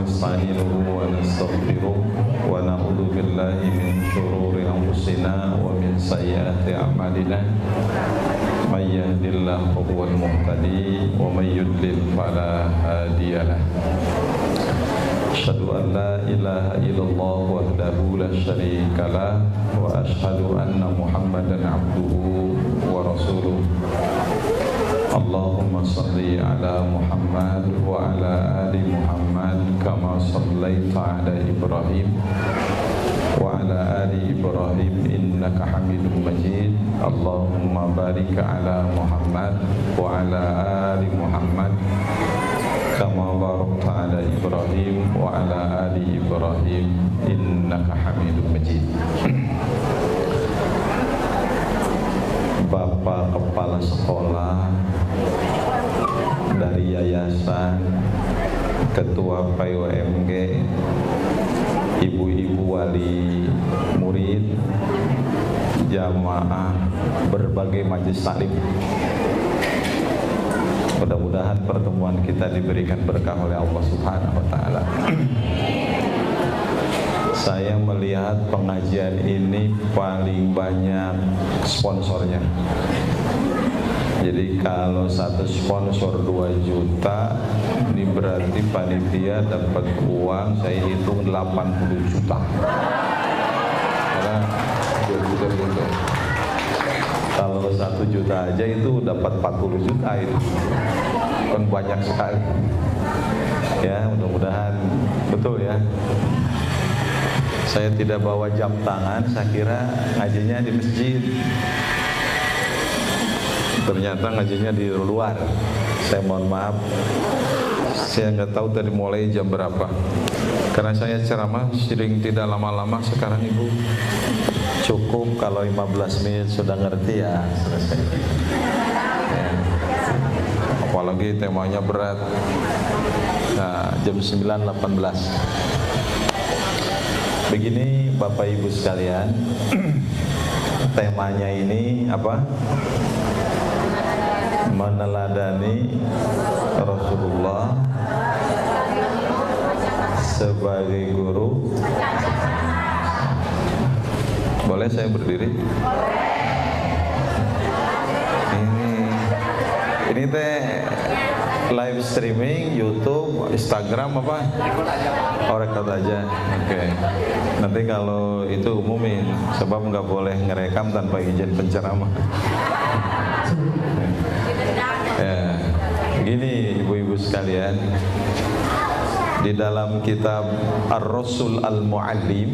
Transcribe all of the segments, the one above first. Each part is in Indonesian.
ونستعينه ونستغفره ونعوذ بالله من شرور أنفسنا ومن سيئات أعمالنا من يهد الله فهو المهتدي ومن يضلل فلا هادي له أشهد أن لا إله إلا الله وحده لا شريك له وأشهد أن محمدا عبده ورسوله اللهم صل على محمد وعلى آل محمد كما صليت على إبراهيم وعلى آل إبراهيم إنك حميد مجيد اللهم بارك على محمد وعلى آل محمد كما باركت على إبراهيم وعلى آل إبراهيم إنك حميد مجيد. Bapak Kepala Sekolah dari Yayasan, Ketua PUMG, Ibu-ibu wali murid, jamaah berbagai majelis taklim. Mudah-mudahan pertemuan kita diberikan berkah oleh Allah Subhanahu wa taala. Saya melihat pengajian ini paling banyak sponsornya. Jadi kalau satu sponsor 2 juta, ini berarti panitia dapat uang, saya hitung 80 juta. Karena 2 juta gitu. Kalau 1 juta aja itu dapat 40 juta itu. Kan banyak sekali. Ya, mudah-mudahan betul ya. Saya tidak bawa jam tangan, saya kira ngajinya di masjid. Ternyata ngajinya di luar. Saya mohon maaf, saya nggak tahu tadi mulai jam berapa. Karena saya ceramah sering tidak lama-lama. Sekarang ibu cukup kalau 15 menit sudah ngerti ya selesai. Ya. Apalagi temanya berat. Nah, jam 9.18. Begini Bapak Ibu sekalian, temanya ini apa? Meneladani Rasulullah sebagai guru. Boleh saya berdiri? Ini teh live streaming YouTube, Instagram apa? Oh, record aja. Oke. Nanti kalau itu umumin, sebab nggak boleh ngerekam tanpa izin penceramah. Ya, begini ibu-ibu sekalian, di dalam kitab Ar-Rasul Al-Muallim,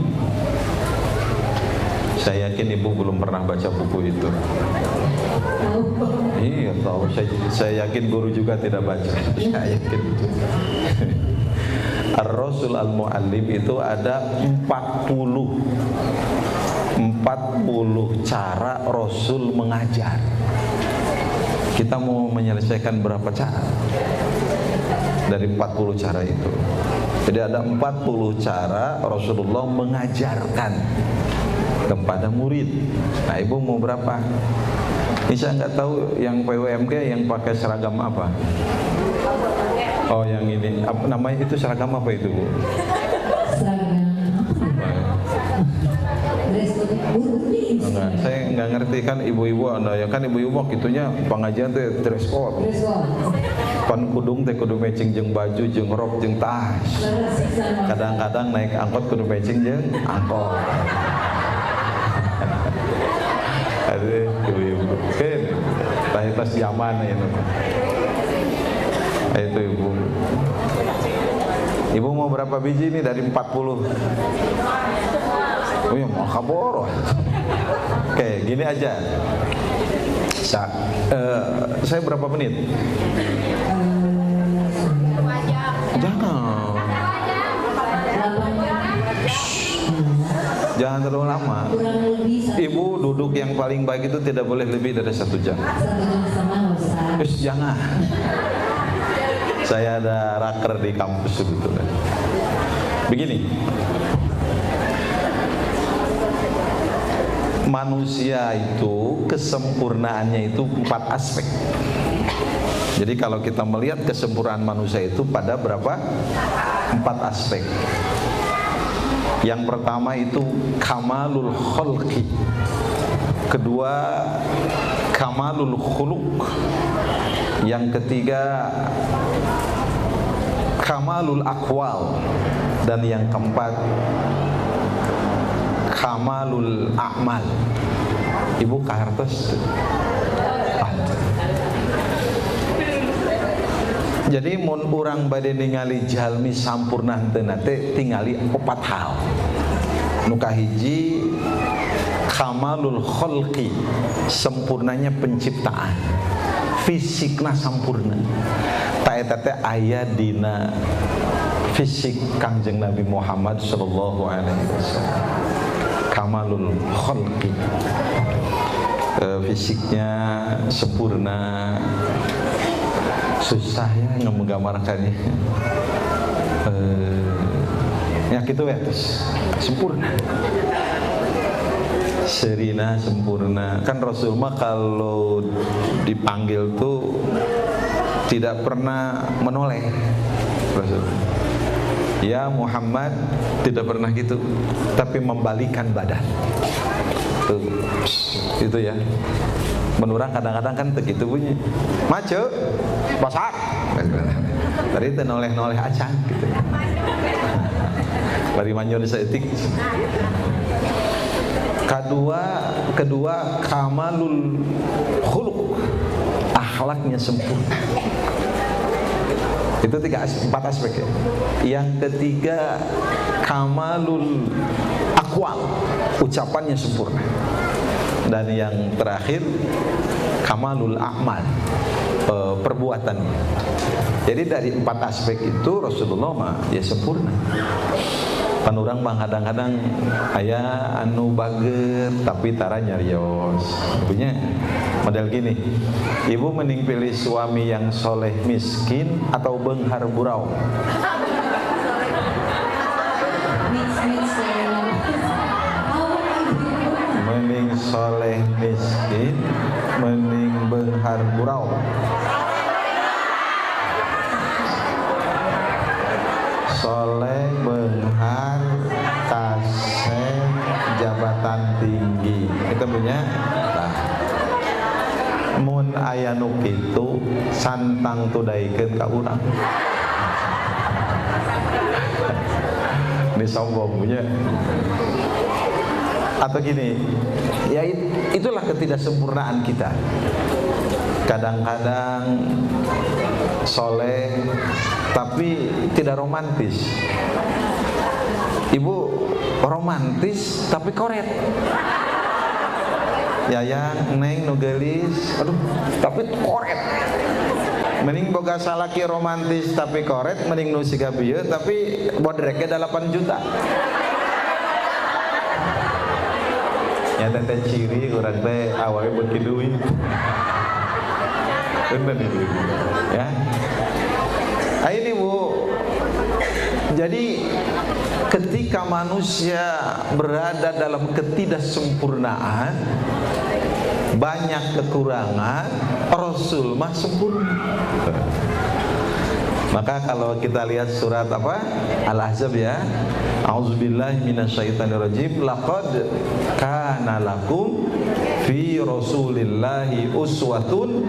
saya yakin ibu belum pernah baca buku itu. Iya tahu, saya yakin guru juga tidak baca. Saya yakin itu. Ar-Rasul Al-Muallim itu ada 40 cara Rasul mengajar. Kita mau menyelesaikan berapa cara dari 40 cara itu. Jadi ada 40 cara Rasulullah mengajarkan kepada murid. Nah, ibu mau berapa? Ini saya nggak tahu yang PUMG yang pakai seragam apa. Oh, yang ini apa namanya, itu seragam apa itu, Bu? Seragam enggak, saya nggak ngerti kan ibu-ibu, ya kan ibu-ibu waktunya pengajian tuh dress code. Pan kudung teh kudu matching jeung baju jeung rok jeung tas. Kadang-kadang naik angkot kudu matching jeung angkot. Aduh, ibu-ibu. Oke, tas zaman itu. Itu ibu. Ibu mau berapa biji nih dari 40? Oh ya, mau kabur. Oke, gini aja. Saya berapa menit? Jangan. Jangan terlalu lama. Ibu duduk yang paling baik itu tidak boleh lebih dari 1 jam. Jangan. Saya ada raker di kampus sebetulnya. Begini, manusia itu kesempurnaannya itu 4 aspek. Jadi kalau kita melihat kesempurnaan manusia itu pada berapa? 4 aspek. Yang pertama itu kamalul khalqi, kedua kamalul khuluq, yang ketiga kamalul aqwal, dan yang keempat kamalul a'mal. Ibu kahartos. Jadi mun urang bade ningali jalmi sampurna henteu teh tingali 4 hal. Nu kahiji kamalul khalqi, sempurnanya penciptaan. Fisikna sampurna. Ta eta teh aya dina fisik Kangjeng Nabi Muhammad sallallahu alaihi wasallam. Kamalul khalqi. Fisiknya sempurna. Susah ya menggambarkannya. Ya gitu ya, terus sempurna. Serina sempurna. Kan Rasulullah kalau dipanggil tuh tidak pernah menoleh. Rasul, ya Muhammad, tidak pernah gitu, tapi membalikan badan. Tuh, itu ya. Menurang kadang-kadang kan begitu bunyi. Maju, pasar. Tadi itu noleh-noleh acan gitu. Bari manjur seetik. Kedua kamalul khuluq, akhlaknya sempurna. Itu 4 aspek ya. Yang ketiga kamalul aqwal, ucapannya sempurna. Dan yang terakhir kamalul a'mal, perbuatannya. Jadi dari 4 aspek itu Rasulullah mah ya sempurna. Pan urang mah kadang-kadang aya anu bager tapi tara nyarios. Punya model gini. Ibu mending pilih suami yang soleh miskin atau beunghar burau? Mending soleh miskin, mending beunghar burau. Soleh beunghar taseh jabatan tinggi. Itu punya. Nah, mun aya nu kitu santang tudaikeun ka urang. Ini sombong punya. Atau gini, ya itulah ketidaksempurnaan kita. Kadang-kadang soleh tapi tidak romantis. Ibu romantis tapi koret. Yayang, neng, nu geulis, aduh, tapi koret. Mending boga salaki romantis tapi koret, mending nu siga bieu tapi bodreke 8 juta. Ya teh ciri urang teh awewe beuki duit. Bener itu. Ya. Ini Bu. Jadi ketika manusia berada dalam ketidaksempurnaan, banyak kekurangan, Rasul mah sempurna. Maka kalau kita lihat surat apa? Al-Ahzab ya. A'udzubillahi minasyaitonirrajim. Laqad kana lakum fi Rasulillahi uswatun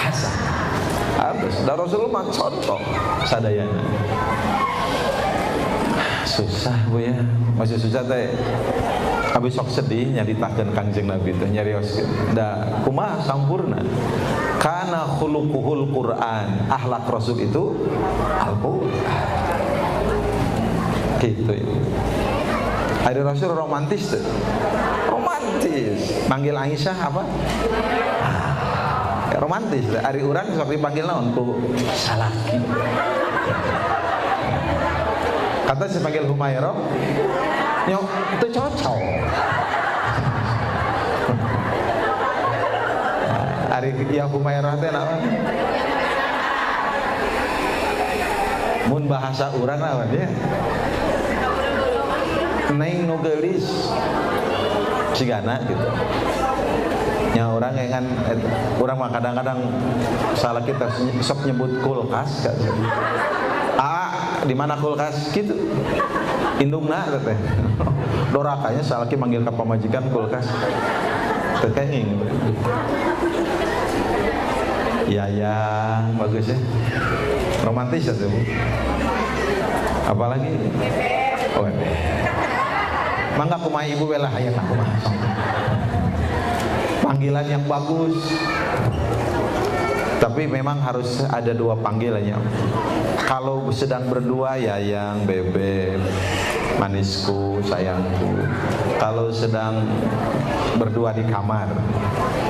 hasanah. Habis. Dan Rasulullah contoh sadayana. Susah Bu ya. Masih susah teh. Habis sok sedih nyaritakeun Kangjeng Nabi teh nyarioskeun. Da kumaha sampurna. Kana khuluquhul Quran, akhlak Rasul itu Al-Quran. Gitu ya. Hari Rasul romantis tuh. Romantis. Manggil Aisyah apa? Ya, romantis. Hari urang sok dipanggil naon ku salaki. Kata si panggil Humairah, nyok itu cocok. Ari ya Humairah teh naon? Mun bahasa urang naon ya? Neng nu geulis sigana gitu. Nya urang kan urang mah kadang-kadang salah kita sok nyebut kulkas kan. Di mana kulkas gitu. Indungna teh. Dorakanya salaki manggil ka pamajikan kulkas. Teu kenging. Yayang bagus ya. Romantis ya tuh. Apalagi? Oh, mangga kumaha ibu bela hayang kumaha. Panggilan yang bagus. Tapi memang harus ada dua panggilannya. Kalau sedang berdua yayang, bebek, manisku, sayangku. Kalau sedang berdua di kamar.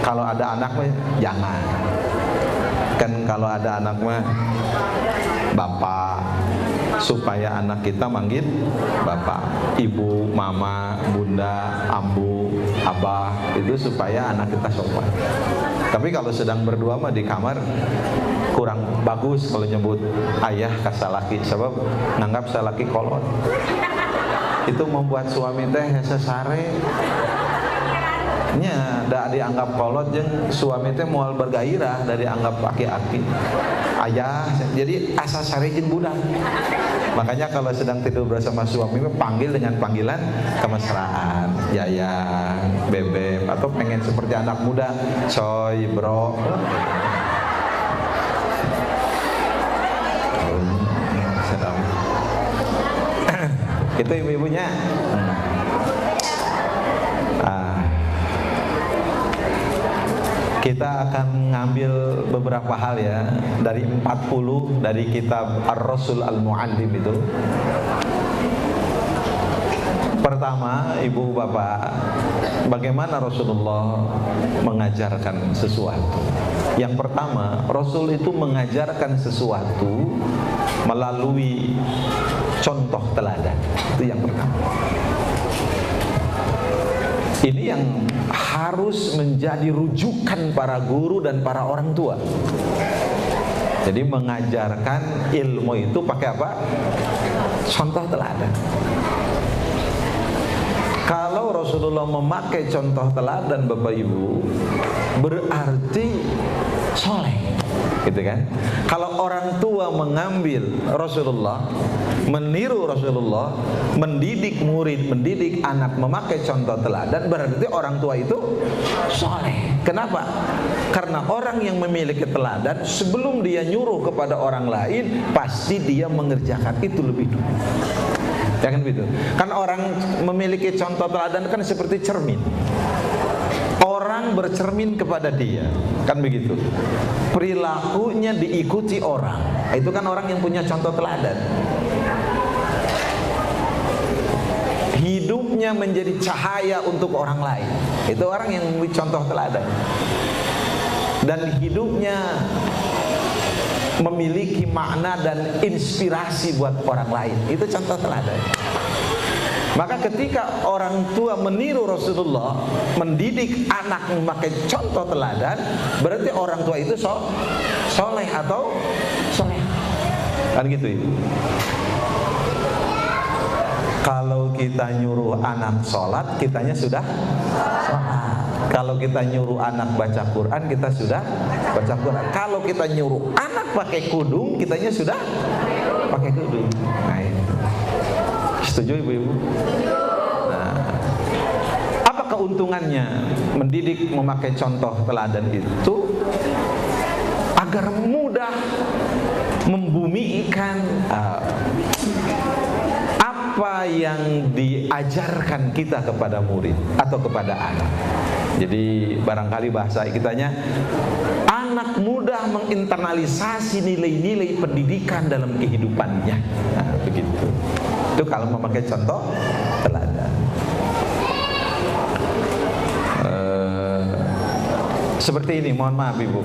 Kalau ada anak mah jangan. Kan kalau ada anak mah bapak, supaya anak kita manggil bapak, ibu, mama, bunda, ambu, abah, itu supaya anak kita sopan. Tapi kalau sedang berdua mah di kamar kurang bagus kalau nyebut ayah ka salaki, sebab nganggap salaki kolot. Itu membuat suami teh hese sare nya da dianggap kolot jeung suami teh moal bergairah dari anggap aki-aki. Ayah jadi asa sare jeung budak. Makanya kalau sedang tidur bersama suami panggil dengan panggilan kemesraan, yayang, bebek, atau pengen seperti anak muda, coy, bro. Itu ibu-ibunya. Kita akan ngambil beberapa hal ya dari 40 dari kitab Ar-Rasul Al-Mu'allim itu. Pertama, ibu bapak, bagaimana Rasulullah mengajarkan sesuatu. Yang pertama, Rasul itu mengajarkan sesuatu melalui contoh teladan. Itu yang pertama. Ini yang harus menjadi rujukan para guru dan para orang tua. Jadi mengajarkan ilmu itu pakai apa? Contoh teladan. Kalau Rasulullah memakai contoh teladan Bapak Ibu, berarti soleh, gitu kan? Kalau orang tua mengambil Rasulullah, meniru Rasulullah, mendidik murid, mendidik anak memakai contoh teladan, berarti orang tua itu soleh. Kenapa? Karena orang yang memiliki teladan, sebelum dia nyuruh kepada orang lain, pasti dia mengerjakan itu lebih dulu. Ya kan begitu. Kan orang memiliki contoh teladan kan seperti cermin. Orang bercermin kepada dia, kan begitu. Perilakunya diikuti orang. Itu kan orang yang punya contoh teladan. Hidupnya menjadi cahaya untuk orang lain. Itu orang yang memiliki contoh teladan. Dan hidupnya memiliki makna dan inspirasi buat orang lain. Itu contoh teladan. Maka ketika orang tua meniru Rasulullah, mendidik anak memakai contoh teladan, berarti orang tua itu soleh atau soleh. Kan gitu Ibu. Kalau kita nyuruh anak sholat, kitanya sudah sholat. Kalau kita nyuruh anak baca Quran, kita sudah baca Quran. Kalau kita nyuruh anak pakai kudung, kitanya sudah pakai kudung. Nah, setuju ibu-ibu? Nah, apa keuntungannya mendidik memakai contoh teladan itu? Agar mudah membumikan apa yang diajarkan kita kepada murid atau kepada anak. Jadi barangkali bahasa kitanya, anak mudah menginternalisasi nilai-nilai pendidikan dalam kehidupannya. Nah, begitu. Itu kalau memakai contoh teladan. Seperti ini, mohon maaf Ibu.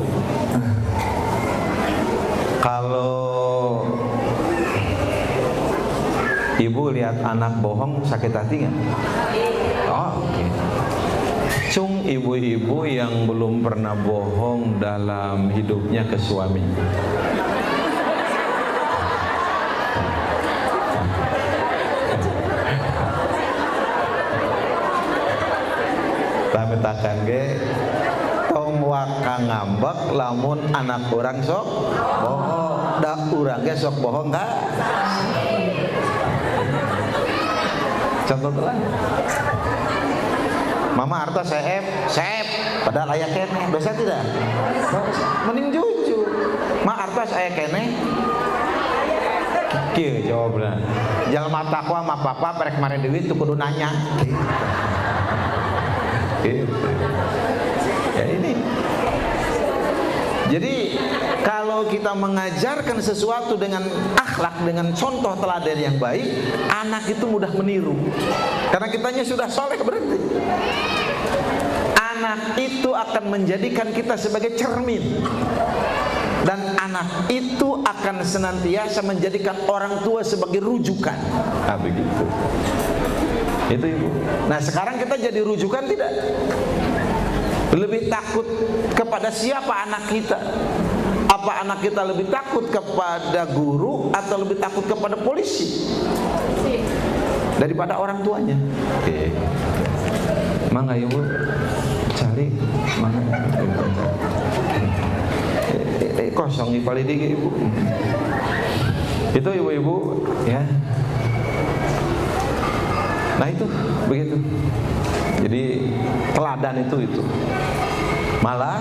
Kalau Ibu lihat anak bohong, sakit hati nggak? Oh, okay. Cung ibu-ibu yang belum pernah bohong dalam hidupnya ke suami. Tametakan ge tong waka ngambek lamun anak orang sok bohong. da urang ge sok bohong ka. Contoh teladan. Mama harta sep, padahal aya keneh, dosa tidak? Mending jujur. Ma harta aya keneh. Kieu jawabna. Jalma takwa mah papa perek mare duit teu kudu nanya. Gitu. Ya ini. Jadi kalau kita mengajarkan sesuatu dengan akhlak, dengan contoh teladan yang baik, anak itu mudah meniru. Karena kitanya sudah soleh berarti. Anak itu akan menjadikan kita sebagai cermin. Dan anak itu akan senantiasa menjadikan orang tua sebagai rujukan. Nah begitu. Itu ibu. Nah sekarang kita jadi rujukan tidak? Lebih takut kepada siapa anak kita? Apa anak kita lebih takut kepada guru atau lebih takut kepada polisi daripada orang tuanya? Oke. Mangga ibu cari mana? Kosong ipali digi ibu. Itu ibu-ibu ya. Nah itu begitu. Jadi teladan itu. Malah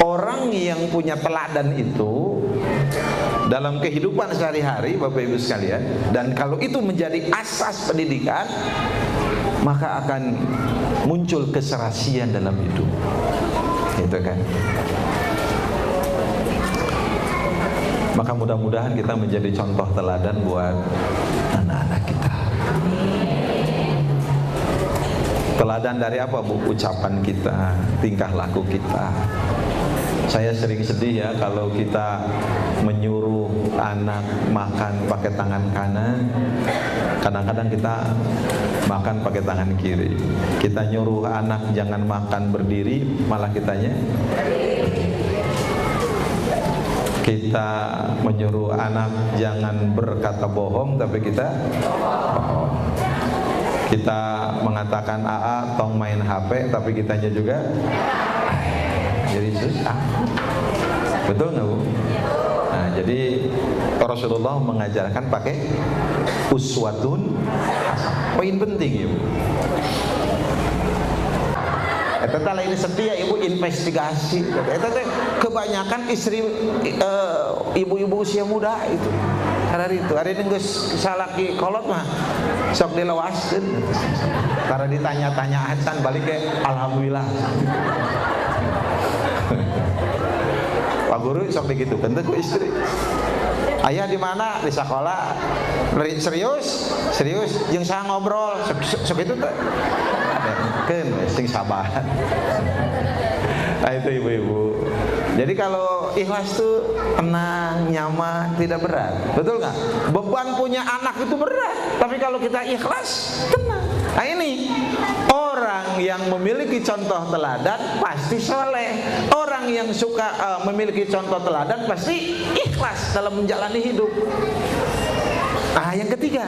orang yang punya teladan itu dalam kehidupan sehari-hari Bapak Ibu sekalian, dan kalau itu menjadi asas pendidikan, maka akan muncul keserasian dalam hidup. Gitu kan. Maka mudah-mudahan kita menjadi contoh teladan buat anak-anak kita. Teladan dari apa Bu? Ucapan kita, tingkah laku kita. Saya sering sedih ya kalau kita menyuruh anak makan pakai tangan kanan, kadang-kadang kita makan pakai tangan kiri. Kita nyuruh anak jangan makan berdiri, malah kitanya. Kita menyuruh anak jangan berkata bohong, tapi kita bohong. Kita mengatakan AA tong main HP, tapi kitanya juga jadi susah. Betul nggak Bu? Nah, jadi Rasulullah mengajarkan pakai uswatun. Poin penting ya Bu. Eta lain setia ibu investigasi. Eta teh kebanyakan istri ibu-ibu usia muda itu. Karena itu hari ini geus salaki kolot mah sok dilewaskeun. Karena ditanya-tanya acan balik ke alhamdulillah. Pak guru sok digitukeun teh ku istri. Ayah di mana? Di sekolah. Serius jeung saya ngobrol sok itu teh. Kan sing sabar. Nah itu ibu-ibu. Jadi kalau ikhlas tuh tenang, nyaman, tidak berat. Betul nggak? Beban punya anak itu berat. Tapi kalau kita ikhlas, tenang. Nah ini orang yang memiliki contoh teladan pasti soleh. Orang yang suka memiliki contoh teladan pasti ikhlas dalam menjalani hidup. Nah yang ketiga,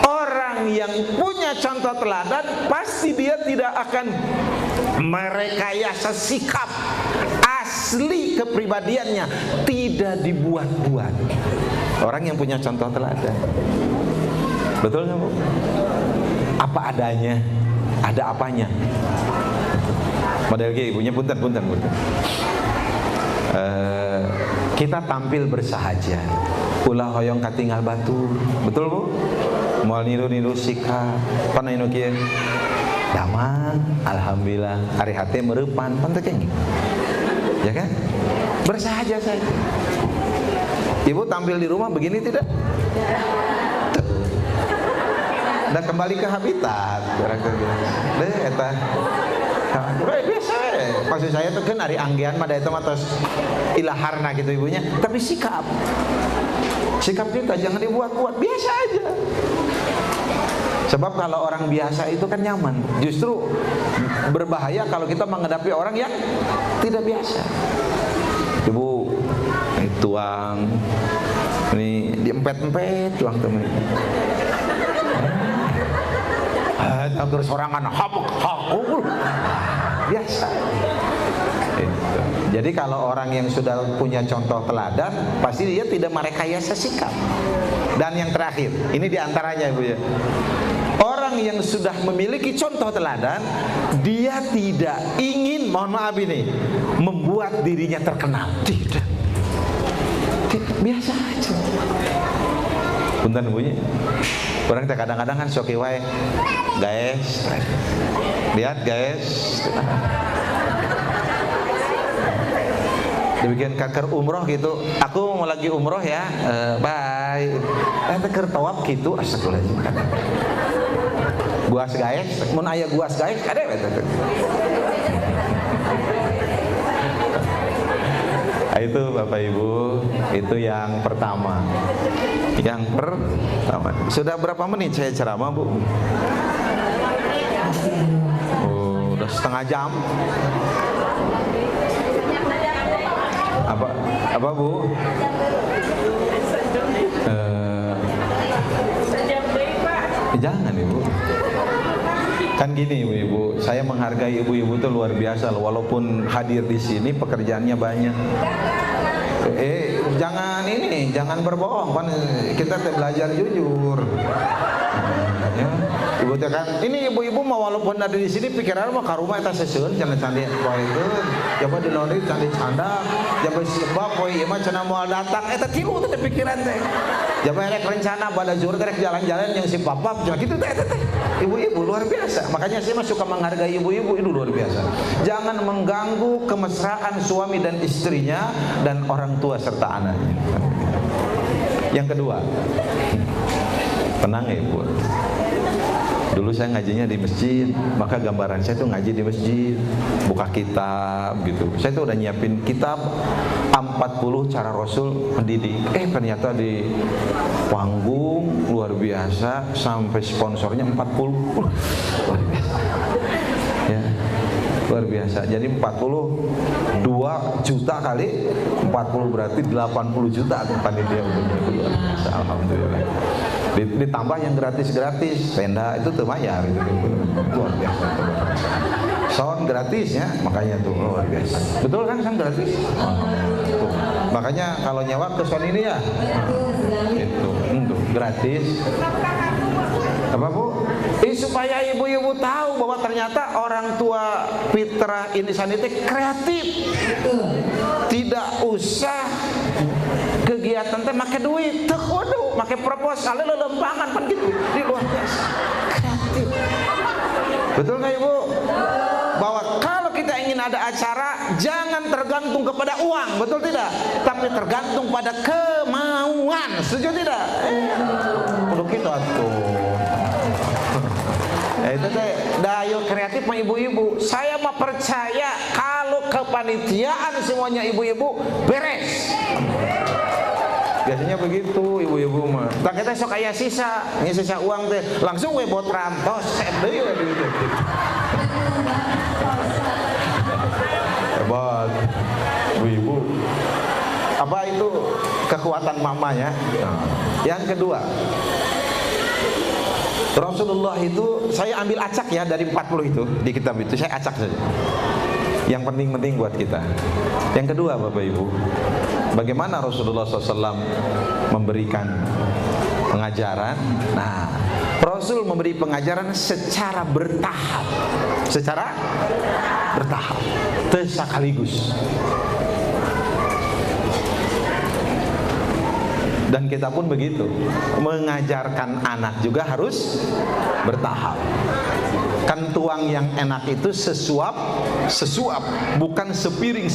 orang yang punya contoh teladan pasti dia tidak akan merekayasa sikap asli kepribadiannya, tidak dibuat-buat. Orang yang punya contoh teladan, betul nggak Bu? Apa adanya, ada apanya. Model ibunya punten. Kita tampil bersahaja. Ulah hoyong katinggal batu, betul Bu? Moal niru-niru sikap, pana inu kieu? Damang, alhamdulillah. Hari hati mereupan, pan teh kenging. Ya kan? Bersahaja saja. Ibu tampil di rumah begini tidak? Dan kembali ke habitat. Deh eta. Biasa maksud saya tuh kan hari anggean mah eta mah tos ilaharna gitu ibunya, tapi sikap kita jangan dibuat-buat, biasa aja. Sebab kalau orang biasa itu kan nyaman. Justru berbahaya kalau kita menghadapi orang yang tidak biasa. Ibu tuang ini diempet-empet tuang temen. Terus sorangan biasa. Jadi kalau orang yang sudah punya contoh teladan, pasti dia tidak merekayasa sikap. Dan yang terakhir, ini diantaranya Ibu ya, orang yang sudah memiliki contoh teladan, dia tidak ingin, mohon maaf ini, membuat dirinya terkenal. Tidak, biasa aja. Punten bunyi. Orang kita kadang-kadang kan soki wae, guys, lihat guys, dibikin kanker umroh gitu. Aku mau lagi umroh ya, bye. Teker tawab gitu, astagfirullahaladzim. Guas guys, mun aya guas guys, ada betul. Itu Bapak Ibu, itu yang pertama. Yang pertama. Sudah berapa menit saya ceramah, Bu? Oh, udah setengah jam. Apa Bu? Jangan Ibu. Kan gini Ibu, saya menghargai ibu-ibu itu luar biasa loh. Walaupun hadir di sini pekerjaannya banyak. Jangan berbohong kan, kita belajar jujur. Ya. Ibu kan, ini ibu-ibu mau walaupun ada di sini pikiran mah ka rumah eta seuseun cenah candi poe itu, coba di laundry candi canda, coba sebab poe ieu mah cenah moal datang eta tilu teh pikiran teh. Coba rek rencana pada zuhur teh rek jalan-jalan yang si papap cenah kitu teh eta teh. Ibu-ibu luar biasa. Makanya saya mah suka menghargai ibu-ibu, itu luar biasa. Jangan mengganggu kemesraan suami dan istrinya dan orang tua serta anaknya. Yang kedua, tenang ya Ibu. Dulu saya ngajinya di masjid, maka gambaran saya tuh ngaji di masjid, buka kitab gitu. Saya tuh udah nyiapin kitab 40 cara Rasul mendidik. Ternyata di panggung luar biasa, sampai sponsornya 40. Luar biasa. Ya. Luar biasa. Jadi 42 juta kali 40 berarti 80 juta panitia luar biasa. Alhamdulillah. Ditambah yang gratis-gratis, tenda itu tuh bayar gitu. Luar biasa. Sound gratis ya, makanya tuh luar biasa. Betul kan sound gratis? Tuh. Makanya kalau nyewa ke sound ini ya. Itu gratis. Apa Bu? Supaya ibu-ibu tahu bahwa ternyata orang tua fitrah insan itu kreatif. Tidak usah kegiatan teh make duit, teu kudu make proposal lelempangan kan gitu. Di luar biasa. Kreatif. Betul enggak Ibu? Bahwa kalau kita ingin ada acara, jangan tergantung kepada uang, betul tidak? Tapi tergantung pada kemauan. Setuju tidak? Kudu kitu atuh. Itu teh dayo kreatif mah ibu-ibu. Saya mah percaya kalau kepanitiaan semuanya ibu-ibu beres. Biasanya begitu ibu-ibu mah. Tak kita sok aya sisa, ini sisa uang teh langsung we bot rantos, set deui we duit. Hebat. Ibu-ibu. Apa itu kekuatan mamanya? Yang kedua, Rasulullah itu, saya ambil acak ya dari 40 itu di kitab itu, saya acak saja. Yang penting-penting buat kita. Yang kedua Bapak Ibu, bagaimana Rasulullah SAW memberikan pengajaran? Nah, Rasul memberi pengajaran secara bertahap. Secara bertahap, sekaligus. Dan kita pun begitu, mengajarkan anak juga harus bertahap. Kan tuang yang enak itu sesuap, bukan sepiring.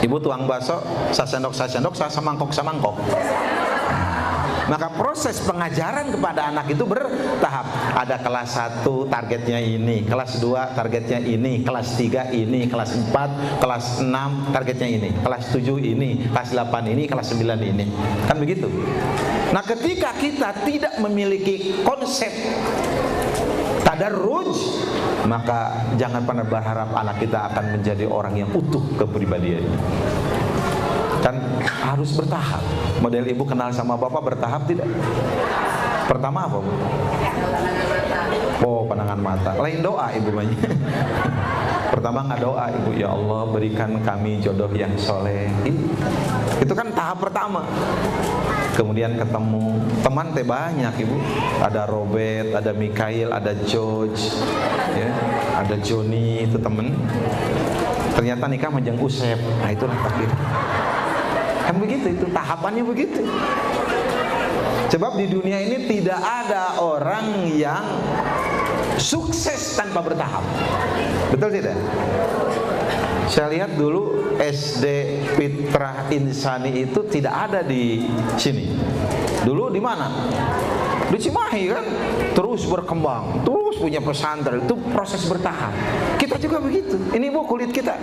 Ibu tuang bakso, sasendok, samangkok. Maka proses pengajaran kepada anak itu bertahap. Ada kelas 1 targetnya ini, kelas 2 targetnya ini, kelas 3 ini, kelas 4, kelas 6 targetnya ini, kelas 7 ini, kelas 8 ini, kelas 9 ini. Kan begitu. Nah, ketika kita tidak memiliki konsep tadarruj, maka jangan pernah berharap anak kita akan menjadi orang yang utuh kepribadiannya. Kan harus bertahap. Model ibu kenal sama bapak bertahap tidak? Pertama apa Bu? Oh, pandangan mata. Lain doa ibu banyak. Pertama doa ibu, ya Allah berikan kami jodoh yang soleh. Itu kan tahap pertama. Kemudian ketemu teman teh banyak ibu, ada Robert, ada Mikael, ada George, ya, ada Johnny, itu temen. Ternyata nikah menjeng Usep. Nah itulah takdir. Kan begitu, itu tahapannya begitu. Sebab di dunia ini tidak ada orang yang sukses tanpa bertahap. Betul tidak? Saya lihat dulu SD Fitrah Insani itu tidak ada di sini. Dulu di mana? Di Cimahi kan? Terus berkembang, terus punya pesantren. Itu proses bertahap. Kita juga begitu. Ini bu kulit kita.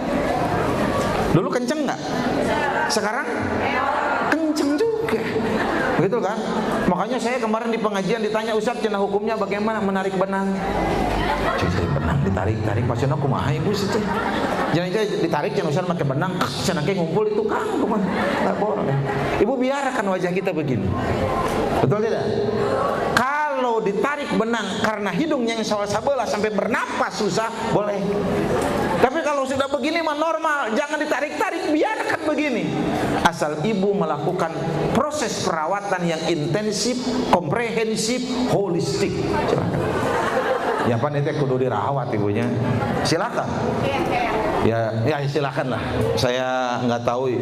Dulu kenceng nggak? Sekarang kenceng juga. Begitu kan? Makanya saya kemarin di pengajian ditanya, Ustaz, cenah hukumnya bagaimana menarik benang? Cuy, benang ditarik-tarik, maksudnya aku mah ibu situ. Jangan ditarik cenah Ustaz pakai benang, cenah ke ngumpul itu kan, enggak boleh. Ibu biarkan wajah kita begini. Betul tidak? Kalau ditarik benang karena hidungnya yang salah sabelah sampai bernapas susah, boleh. Tapi kalau sudah begini mah normal, jangan ditarik-tarik, biarkan begini. Asal ibu melakukan proses perawatan yang intensif, komprehensif, holistik. Silakan. Ya pan itu kudu dirawat ibunya. Silakan. Ya silakan lah. Saya nggak tahu.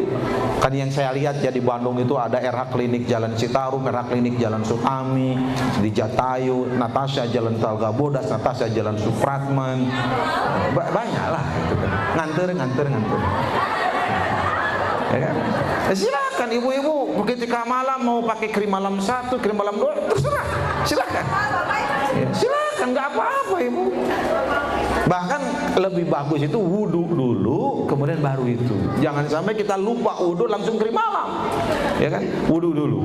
Kan yang saya lihat ya di Bandung itu ada RH Klinik Jalan Citarum, RH Klinik Jalan Sutami, di Jatayu, Natasha Jalan Talga Bodas, Natasha Jalan Supratman. Banyak lah. Nganter. Ya kan? Silakan ibu-ibu, ketika malam mau pakai krim malam 1, krim malam 2, terserah. Silakan. Ya, silakan, nggak apa-apa ibu. Bahkan lebih bagus itu wudu dulu, kemudian baru itu. Jangan sampai kita lupa wudu langsung krim malam. Ya kan? Wudu dulu.